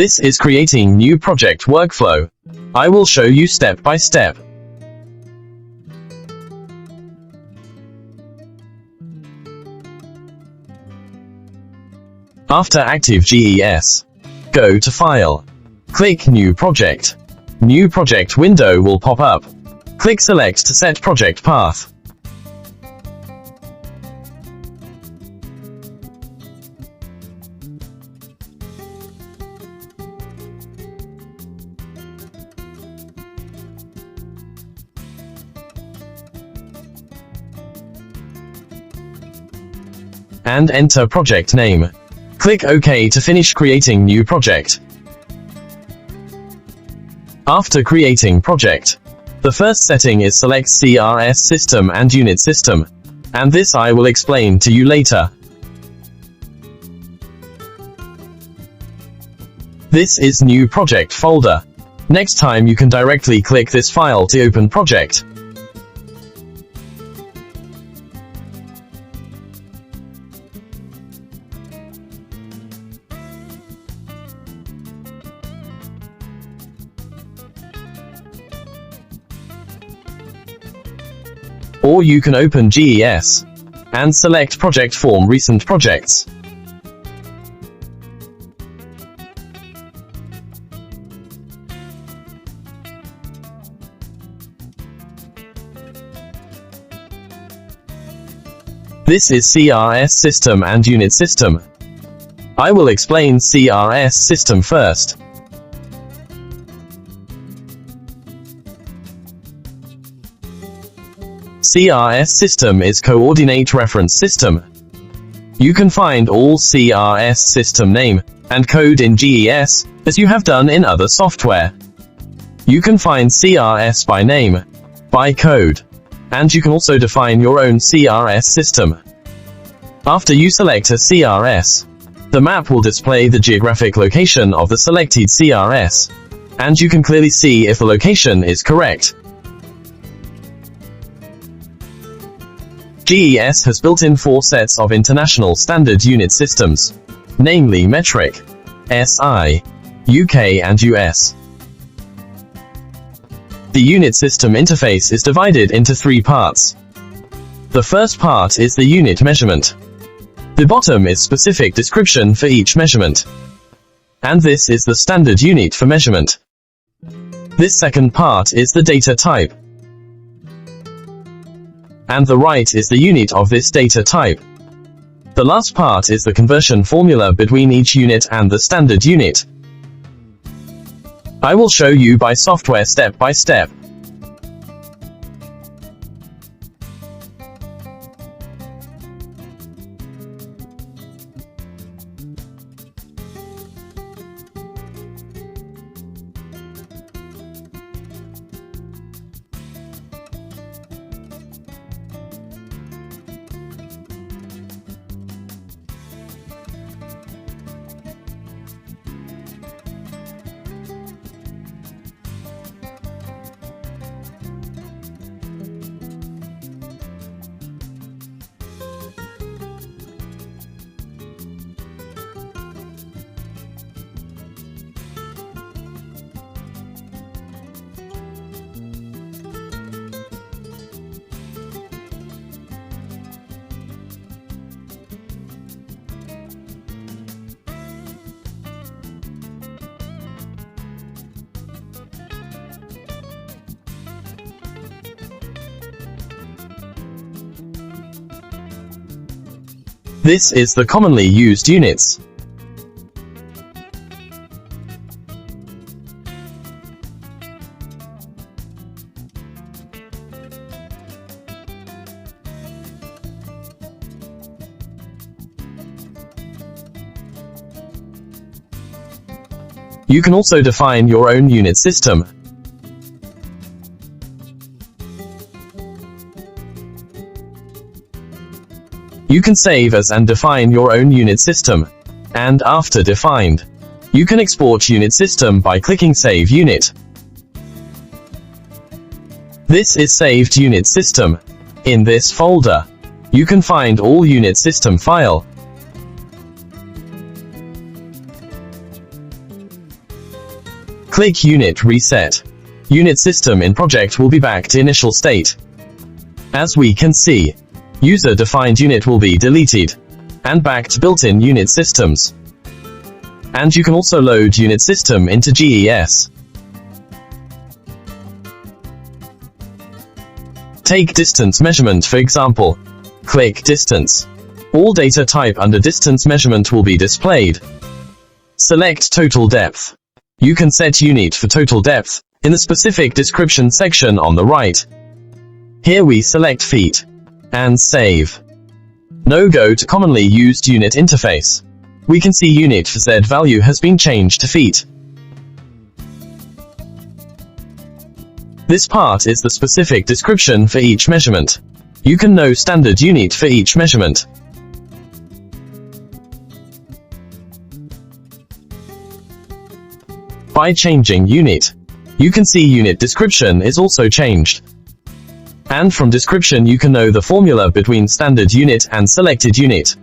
This is creating new project workflow. I will show you step by step. After Active GES, go to File. Click New Project. New Project window will pop up. Click Select to set project path. And enter project name. Click OK to finish creating new project. After creating project, the first setting is select CRS system and unit system, and this I will explain to you later. This is new project folder. Next time you can directly click this file to open project. Or you can open GES and select Project Form Recent Projects. This is CRS System and Unit System. I will explain CRS System first. CRS System is Coordinate Reference System. You can find all CRS system name and code in GES, as you have done in other software. You can find CRS by name, by code, and you can also define your own CRS system. After you select a CRS, the map will display the geographic location of the selected CRS, and you can clearly see if the location is correct. GES has built in 4 sets of international standard unit systems, namely metric, SI, UK and US. The unit system interface is divided into 3 parts. The first part is the unit measurement. The bottom is specific description for each measurement. And this is the standard unit for measurement. This second part is the data type. And the right is the unit of this data type. The last part is the conversion formula between each unit and the standard unit. I will show you by software step by step. This is the commonly used units. You can also define your own unit system. You can save as and define your own unit system. And after defined, you can export unit system by clicking Save Unit. This is saved unit system. In this folder, you can find all unit system file. Click Unit Reset. Unit system in project will be back to initial state. As we can see, user-defined unit will be deleted and back to built-in unit systems. And you can also load unit system into GES. Take distance measurement for example. Click Distance. All data type under distance measurement will be displayed. Select Total Depth. You can set unit for total depth in the specific description section on the right. Here we select feet and save. Now go to commonly used unit interface. We can see unit for Z value has been changed to feet. This part is the specific description for each measurement. You can know standard unit for each measurement. By changing unit, you can see unit description is also changed. And from description you can know the formula between standard unit and selected unit.